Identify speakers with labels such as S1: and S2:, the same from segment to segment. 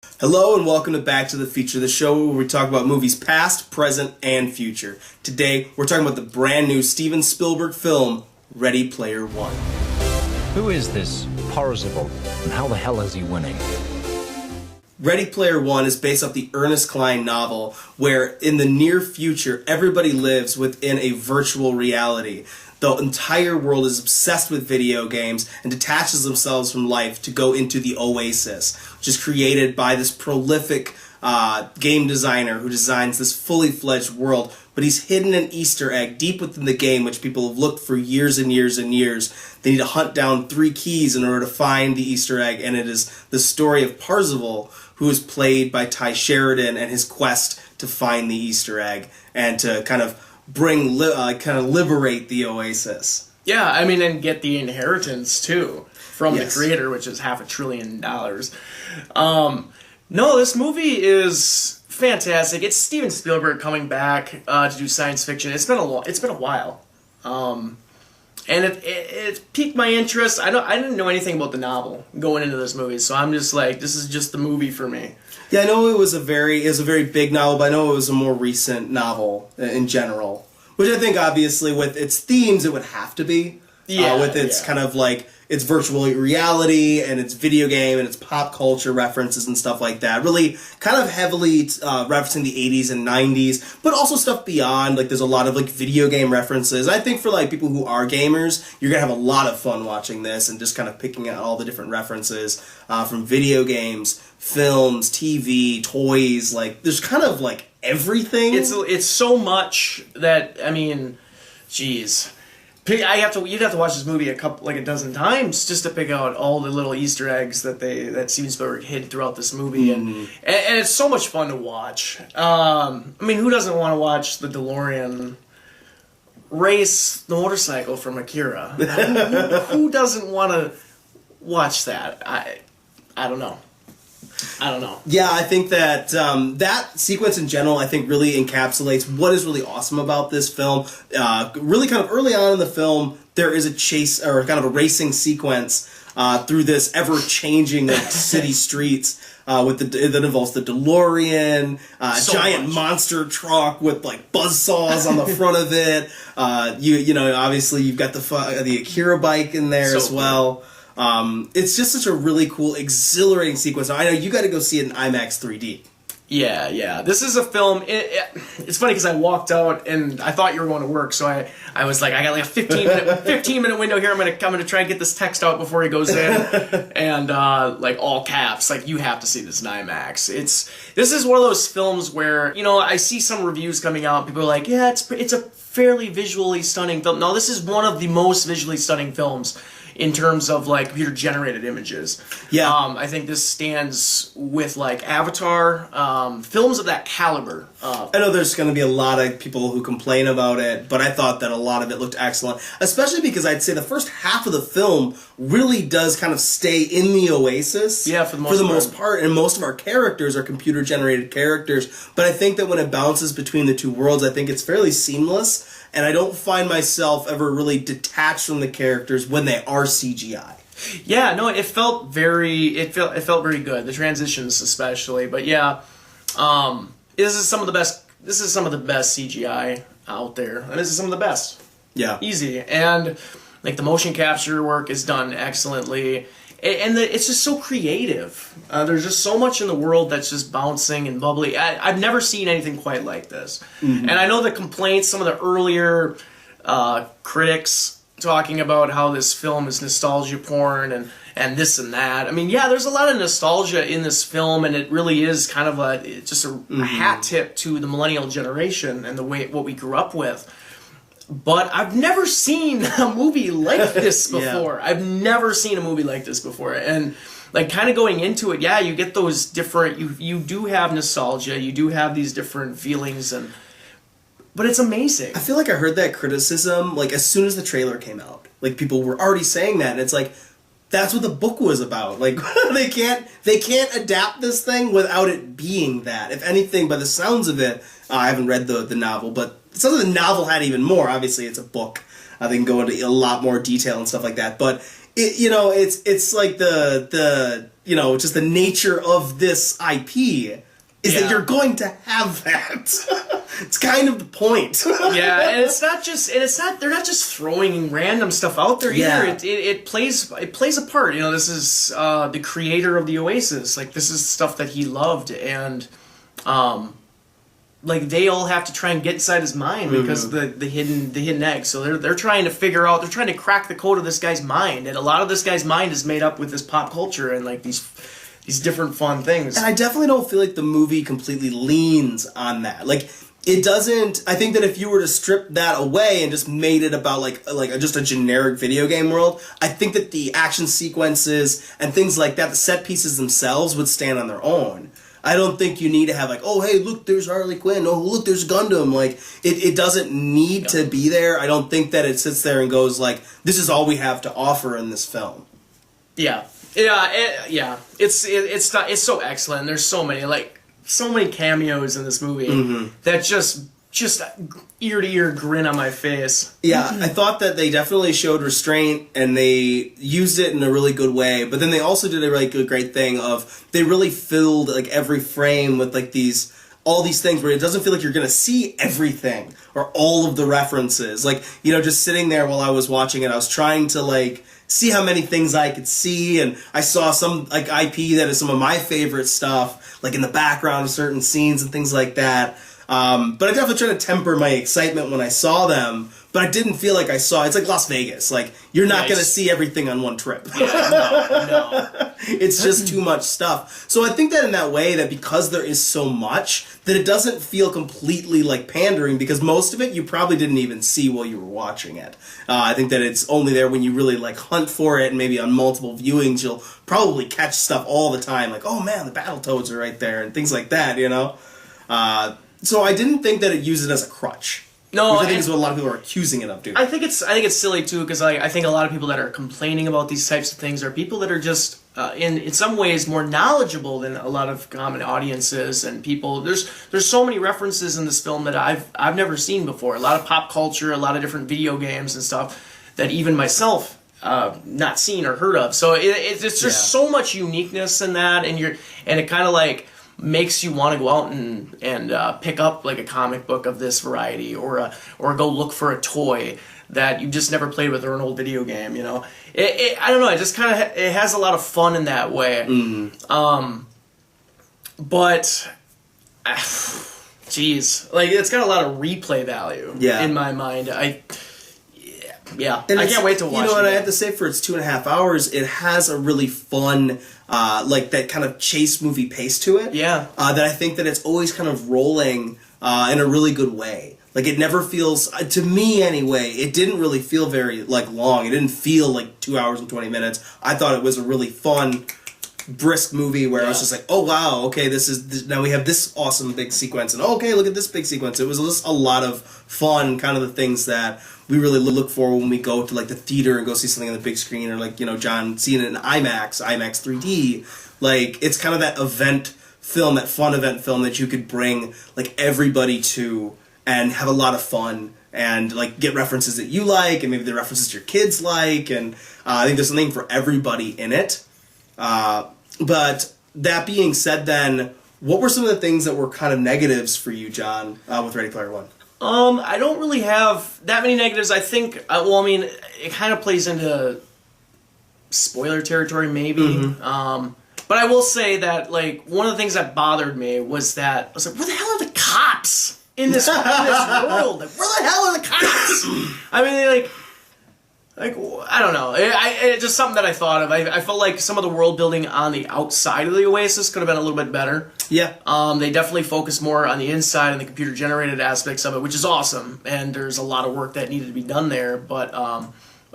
S1: Hello and welcome to Back to the Feature, the show where we talk about movies past, present, and future. Today, we're talking about the brand new Steven Spielberg film, Ready Player One.
S2: Who is this Parzival, and how the hell is he winning?
S1: Ready Player One is based off the Ernest Cline novel, where in the near future, everybody lives within a virtual reality. The entire world is obsessed with video games and detaches themselves from life to go into the Oasis, which is created by this prolific game designer who designs this fully fledged world. But he's hidden an Easter egg deep within the game, which people have looked for years and years and years. They need to hunt down 3 keys in order to find the Easter egg, and it is the story of Parzival, who is played by Ty Sheridan, and his quest to find the Easter egg and to kind of liberate the Oasis.
S3: Yeah, I mean, and get the inheritance too from the creator, which is $500 billion. No, this movie is fantastic. It's Steven Spielberg coming back to do science fiction. It's been a while, and it piqued my interest. I didn't know anything about the novel going into this movie, so I'm just like, this is just the movie for me.
S1: Yeah, I know it was a very big novel, but I know it was a more recent novel in general. Which I think, obviously, with its themes, it would have to be. With its kind of like, its virtual reality and its video game and its pop culture references and stuff like that. Really kind of heavily referencing the 80s and 90s, but also stuff beyond. Like, there's a lot of like video game references. I think for like people who are gamers, you're going to have a lot of fun watching this and just kind of picking out all the different references from video games, films, TV, toys. Like, there's kind of like everything.
S3: It's so much that, I mean, geez. You'd have to watch this movie a dozen times just to pick out all the little Easter eggs that Steven Spielberg hid throughout this movie, and it's so much fun to watch. I mean, who doesn't want to watch the DeLorean race the motorcycle from Akira? Who doesn't want to watch that? I don't know.
S1: Yeah, I think that that sequence in general, I think, really encapsulates what is really awesome about this film. Really kind of early on in the film, there is a chase, or kind of a racing sequence through this ever-changing city streets that involves the DeLorean, giant monster truck with like buzzsaws on the front of it. You know, obviously you've got the Akira bike in there as well. It's just such a really cool, exhilarating sequence. Now, I know you got to go see it in IMAX 3D.
S3: Yeah. This is a film. It's funny because I walked out and I thought you were going to work, so I was like, I got like a 15 minute window here. I'm gonna try and get this text out before he goes in, and like all caps, like, you have to see this in IMAX. This is one of those films where, you know, I see some reviews coming out. People are like, yeah, it's a fairly visually stunning film. No, this is one of the most visually stunning films in terms of like computer-generated images.
S1: Yeah.
S3: I think this stands with like Avatar, films of that caliber.
S1: I know there's going to be a lot of people who complain about it, but I thought that a lot of it looked excellent, especially because I'd say the first half of the film really does kind of stay in the Oasis.
S3: Yeah, for the most part.
S1: And most of our characters are computer-generated characters, but I think that when it bounces between the two worlds, I think it's fairly seamless. And I don't find myself ever really detached from the characters when they are CGI.
S3: Yeah, no, it felt very good. The transitions especially, but yeah, this is some of the best CGI out there, and this is some of the best.
S1: Yeah,
S3: easy, and like the motion capture work is done excellently. And it's just so creative. There's just so much in the world that's just bouncing and bubbly. I've never seen anything quite like this. Mm-hmm. And I know the complaints, some of the earlier critics talking about how this film is nostalgia porn and this and that. I mean, yeah, there's a lot of nostalgia in this film, and it really is kind of a hat tip to the millennial generation and what we grew up with. But I've never seen a movie like this before. Yeah. I've never seen a movie like this before. And like kind of going into it, yeah, you get those different, you do have nostalgia, you do have these different feelings, but it's amazing.
S1: I feel like I heard that criticism like as soon as the trailer came out. Like people were already saying that, and it's like, that's what the book was about. Like they can't adapt this thing without it being that. If anything, by the sounds of it, I haven't read the novel, but it sounds like the novel had even more. Obviously, it's a book. They can go into a lot more detail and stuff like that. But it's like the just the nature of this IP is that you're going to have that. It's kind of the point.
S3: Yeah, and they're not just throwing random stuff out there either. It plays a part. This is the creator of the Oasis. Like, this is stuff that he loved, and like, they all have to try and get inside his mind because the hidden egg. So they're trying to figure out, they're trying to crack the code of this guy's mind, and a lot of this guy's mind is made up with this pop culture and like these different fun things.
S1: And I definitely don't feel like the movie completely leans on that. Like, it doesn't. I think that if you were to strip that away and just made it about like just a generic video game world, I think that the action sequences and things like that, the set pieces themselves, would stand on their own. I don't think you need to have like, oh, hey, look, there's Harley Quinn. Oh, look, there's Gundam. Like, it doesn't need to be there. I don't think that it sits there and goes like, this is all we have to offer in this film.
S3: Yeah. It's so excellent. There's so many cameos in this movie that just ear to ear grin on my face.
S1: Yeah, I thought that they definitely showed restraint and they used it in a really good way. But then they also did a really great thing of they really filled like every frame with like all these things where it doesn't feel like you're gonna see everything or all of the references. Like, just sitting there while I was watching it, I was trying to like see how many things I could see, and I saw some like IP that is some of my favorite stuff, like in the background of certain scenes and things like that. But I definitely tried to temper my excitement when I saw them, but I didn't feel like I saw. It's like Las Vegas. Like, you're not going to see everything on one trip.
S3: No.
S1: It's just too much stuff. So I think that in that way, that because there is so much, that it doesn't feel completely like pandering, because most of it you probably didn't even see while you were watching it. I think that it's only there when you really like hunt for it, and maybe on multiple viewings you'll probably catch stuff all the time, like, oh man, the Battletoads are right there, and things like that, So I didn't think that it used it as a crutch.
S3: No,
S1: which I think is what a lot of people are accusing it of doing.
S3: I think it's silly too, because I think a lot of people that are complaining about these types of things are people that are just in some ways more knowledgeable than a lot of common audiences and people. There's so many references in this film that I've never seen before. A lot of pop culture, a lot of different video games and stuff that even myself not seen or heard of. So it's just so much uniqueness in that, and it kind of like makes you want to go out and pick up like a comic book of this variety, or go look for a toy that you just never played with, or an old video game. I don't know. It just kind of it has a lot of fun in that way. But geez, like, it's got a lot of replay value in my mind. I can't wait to watch it.
S1: And I have to say, for its 2.5 hours, it has a really fun, like that kind of chase movie pace to it.
S3: Yeah.
S1: That I think that it's always kind of rolling in a really good way. Like, it never feels, to me anyway, it didn't really feel very like long. It didn't feel like 2 hours and 20 minutes. I thought it was a really fun, brisk movie where I was just like, oh wow, okay, now we have this awesome big sequence, and okay, look at this big sequence. It was just a lot of fun, kind of the things that we really look for when we go to like the theater and go see something on the big screen, or like, John seeing it in IMAX 3D. Like, it's kind of that event film, that fun event film that you could bring like everybody to and have a lot of fun and like get references that you like, and maybe the references your kids like, and I think there's something for everybody in it. But that being said, then, what were some of the things that were kind of negatives for you, John, with Ready Player One?
S3: I don't really have that many negatives. I think, it kind of plays into spoiler territory, maybe. But I will say that, like, one of the things that bothered me was that I was like, where the hell are the cops in this world? Like, where the hell are the cops? I mean, like, I don't know. It's just something that I thought of. I felt like some of the world building on the outside of the Oasis could have been a little bit better.
S1: Yeah.
S3: They definitely focused more on the inside and the computer-generated aspects of it, which is awesome. And there's a lot of work that needed to be done there. But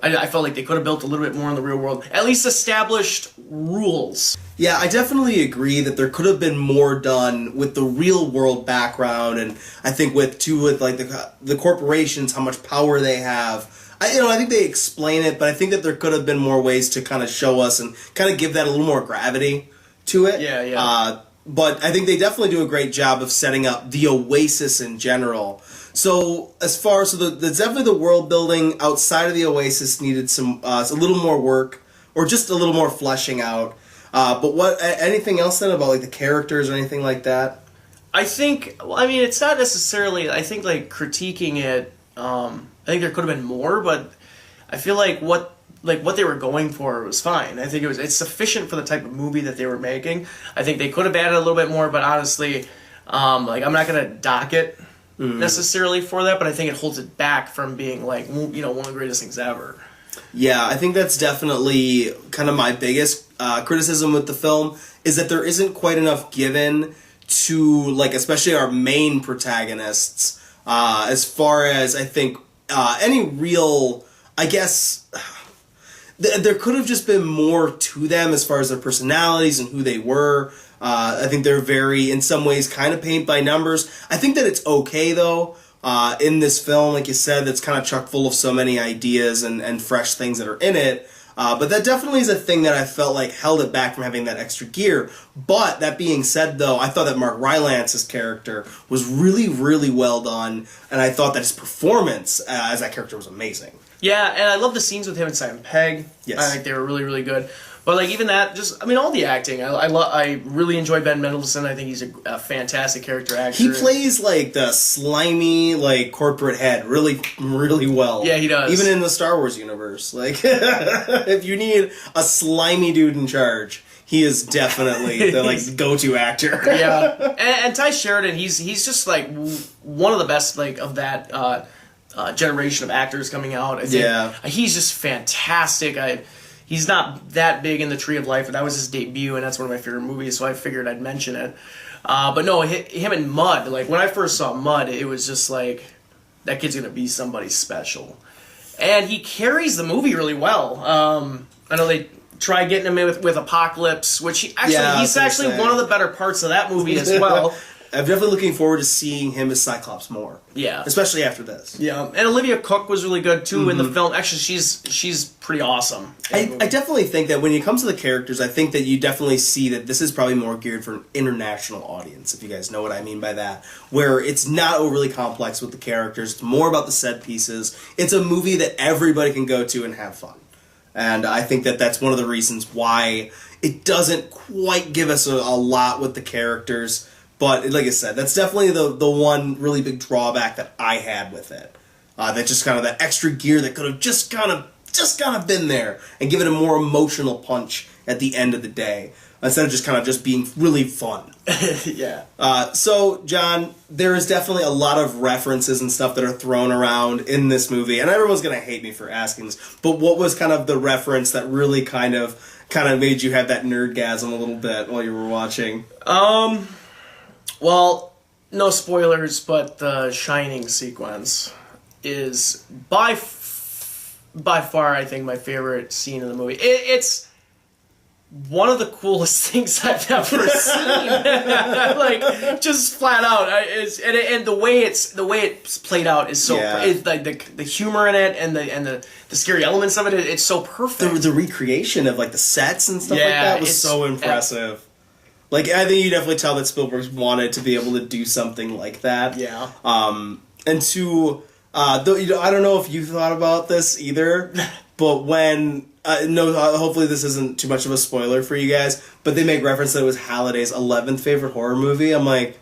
S3: I felt like they could have built a little bit more in the real world. At least established rules.
S1: Yeah, I definitely agree that there could have been more done with the real world background, and I think with like the corporations, how much power they have. I think they explain it, but I think that there could have been more ways to kind of show us and kind of give that a little more gravity to it.
S3: Yeah.
S1: But I think they definitely do a great job of setting up the Oasis in general. So there's definitely the world building outside of the Oasis needed a little more work. or just a little more fleshing out. But anything else then about like the characters or anything like that?
S3: I think, well, I mean, it's not necessarily, I think, like, critiquing it, I think there could have been more, but I feel like what they were going for was fine. I think it's sufficient for the type of movie that they were making. I think they could have added a little bit more, but honestly, like, I'm not going to dock it necessarily for that, but I think it holds it back from being, like, you know, one of the greatest things ever.
S1: Yeah, I think that's definitely kind of my biggest criticism with the film, is that there isn't quite enough given to, like, especially our main protagonists, as far as, I think, any real, I guess, there could have just been more to them as far as their personalities and who they were. I think they're very, in some ways, kind of paint by numbers. I think that it's okay, though, in this film, like you said, that's kind of chock full of so many ideas and fresh things that are in it. But that definitely is a thing that I felt like held it back from having that extra gear. But that being said, though, I thought that Mark Rylance's character was really, really well done, and I thought that his performance as that character was amazing.
S3: Yeah, and I love the scenes with him and Simon Pegg.
S1: Yes.
S3: I think they were really, really good. But, like, even that, just, I mean, all the acting. I really enjoy Ben Mendelsohn. I think he's a fantastic character actor.
S1: He plays, like, the slimy, like, corporate head really, really well.
S3: Yeah, he does.
S1: Even in the Star Wars universe. Like, if you need a slimy dude in charge, he is definitely the, like, go-to actor.
S3: Yeah. And Ty Sheridan, he's just, like, one of the best, like, of that generation of actors coming out. I think he's just fantastic. He's not that big in the Tree of Life, but that was his debut, and that's one of my favorite movies, so I figured I'd mention it. But no, him in Mud, like, when I first saw Mud, it was just like, that kid's gonna be somebody special. And he carries the movie really well. I know they try getting him in with Apocalypse, which he's actually one of the better parts of that movie as well.
S1: I'm definitely looking forward to seeing him as Cyclops more.
S3: Yeah.
S1: Especially after this.
S3: Yeah. And Olivia Cooke was really good, too, in the film. Actually, she's pretty awesome.
S1: I definitely think that when it comes to the characters, I think that you definitely see that this is probably more geared for an international audience, if you guys know what I mean by that. Where it's not overly complex with the characters. It's more about the set pieces. It's a movie that everybody can go to and have fun. And I think that that's one of the reasons why it doesn't quite give us a lot with the characters. But, like I said, that's definitely the one really big drawback that I had with it. That just kind of that extra gear that could have just kind of been there and given a more emotional punch at the end of the day. Instead of just being really fun.
S3: Yeah.
S1: So, John, there is definitely a lot of references and stuff that are thrown around in this movie. And everyone's going to hate me for asking this. But what was kind of the reference that really kind of made you have that nerdgasm a little bit while you were watching?
S3: Well, no spoilers, but the Shining sequence is by far, I think, my favorite scene in the movie. It's one of the coolest things I've ever seen. Like, just flat out. And the way it's played out is so it's like the humor in it and the scary elements of it. It's so perfect.
S1: The recreation of like the sets and stuff like that was so impressive. Like, I think you definitely tell that Spielberg wanted to be able to do something like that.
S3: Yeah.
S1: And to, I don't know if you thought about this either, but when, hopefully this isn't too much of a spoiler for you guys, but they make reference that it was Halliday's 11th favorite horror movie. I'm like,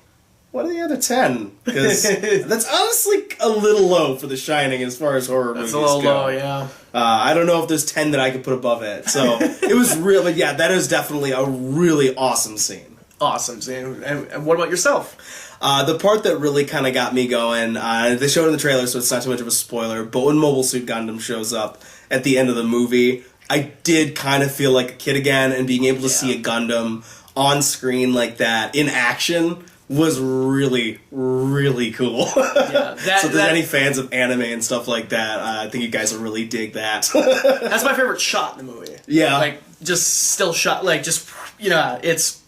S1: what are the other 10? Because that's honestly a little low for The Shining as far as horror movies go.
S3: That's a little low, yeah.
S1: I don't know if there's 10 that I could put above it. So it was real, but yeah, that is definitely a really awesome scene.
S3: Awesome scene. And what about yourself?
S1: The part that really kind of got me going, they showed it in the trailer, so it's not too much of a spoiler, but when Mobile Suit Gundam shows up at the end of the movie, I did kind of feel like a kid again, and being able to see a Gundam on screen like that in action was really, really cool. Yeah, so if there's any fans of anime and stuff like that, I think you guys will really dig that.
S3: That's my favorite shot in the movie.
S1: Yeah.
S3: Like, just still shot, like, just, it's...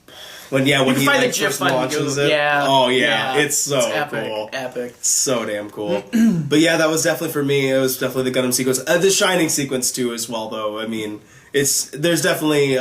S1: When he like first launches it.
S3: Yeah.
S1: Oh, yeah. It's so cool.
S3: Epic.
S1: So damn cool. But yeah, that was definitely for me. It was definitely the Gundam sequence. The Shining sequence, too, as well, though. I mean, there's definitely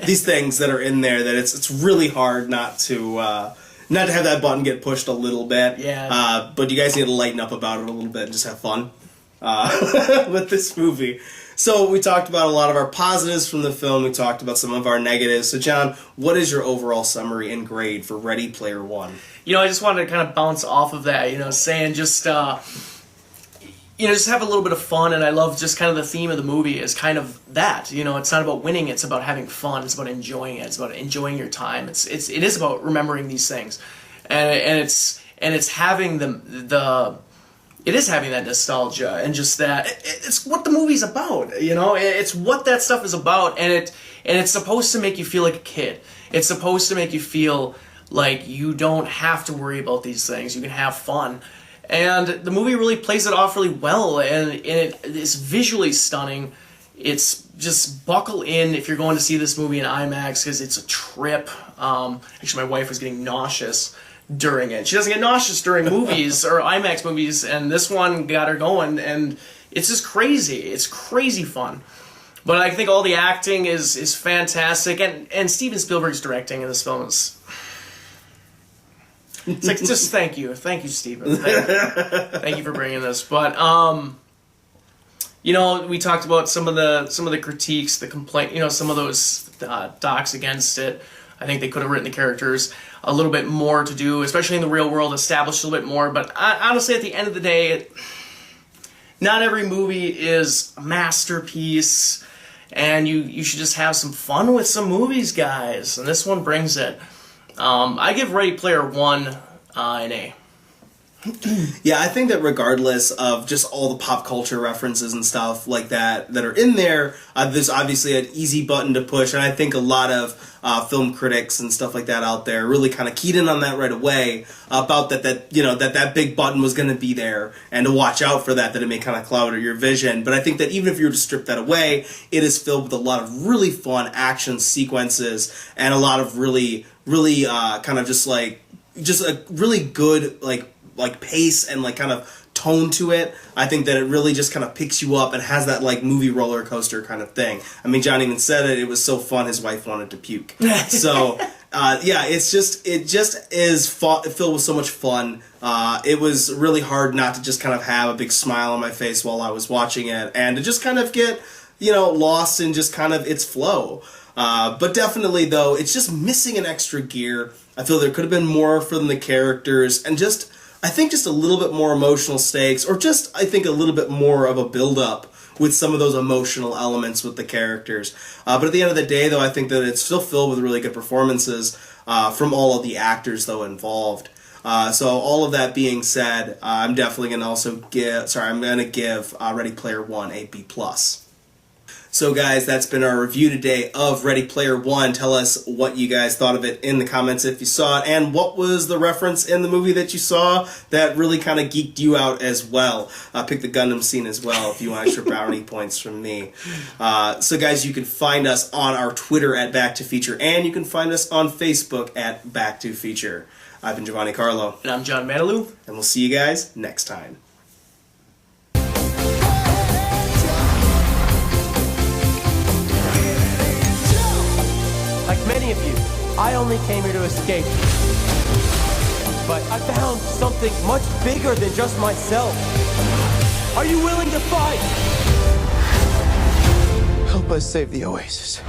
S1: these things that are in there that it's really hard not to have that button get pushed a little bit.
S3: Yeah.
S1: But you guys need to lighten up about it a little bit and just have fun with this movie. So we talked about a lot of our positives from the film. We talked about some of our negatives. So John, what is your overall summary and grade for Ready Player One?
S3: I just wanted to kind of bounce off of that, saying just, just have a little bit of fun, and I love just kind of the theme of the movie is kind of that. It's not about winning, it's about having fun, it's about enjoying it, it's about enjoying your time. It is about remembering these things. And it's having it is having that nostalgia and just that it's what the movie's about, it's what that stuff is about, and it's supposed to make you feel like a kid. It's supposed to make you feel like you don't have to worry about these things. You can have fun. And the movie really plays it off really well, and it is visually stunning. It's just buckle in if you're going to see this movie in IMAX, because it's a trip. Actually, my wife was getting nauseous during it. She doesn't get nauseous during movies or IMAX movies, and this one got her going, and it's just crazy. It's crazy fun. But I think all the acting is fantastic, and Steven Spielberg's directing in this film is... It's like, just thank you, Steven. Thank you for bringing this. But we talked about some of the critiques, the complaint, some of those docs against it. I think they could have written the characters a little bit more to do, especially in the real world, established a little bit more. But honestly, at the end of the day, not every movie is a masterpiece, and you should just have some fun with some movies, guys. And this one brings it. I give Ready Player One an A.
S1: Yeah, I think that regardless of just all the pop culture references and stuff like that are in there, there's obviously an easy button to push, and I think a lot of film critics and stuff like that out there really kind of keyed in on that right away about that big button was going to be there, and to watch out for that it may kind of cloud your vision. But I think that even if you were to strip that away, it is filled with a lot of really fun action sequences and a lot of really kind of just a really good like pace and like kind of tone to it. I think that it really just kind of picks you up and has that like movie roller coaster kind of thing. I mean, John even said it was so fun his wife wanted to puke. So yeah, it just is filled with so much fun. It was really hard not to just kind of have a big smile on my face while I was watching it, and to just kind of get lost in just kind of its flow. But definitely, though, it's just missing an extra gear. I feel there could have been more from the characters, and I think just a little bit more emotional stakes, or just, I think, a little bit more of a build-up with some of those emotional elements with the characters. But at the end of the day, though, I think that it's still filled with really good performances from all of the actors, though, involved. So all of that being said, I'm definitely going to also give Ready Player One a B+. So guys, that's been our review today of Ready Player One. Tell us what you guys thought of it in the comments if you saw it, and what was the reference in the movie that you saw that really kind of geeked you out as well. Pick the Gundam scene as well if you want extra brownie points from me. So guys, you can find us on our Twitter at BacktoFeature, and you can find us on Facebook at BacktoFeature. I've been Giovanni Carlo.
S3: And I'm John Manilow.
S1: And we'll see you guys next time.
S4: Like many of you, I only came here to escape. But I found something much bigger than just myself. Are you willing to fight?
S5: Help us save the Oasis.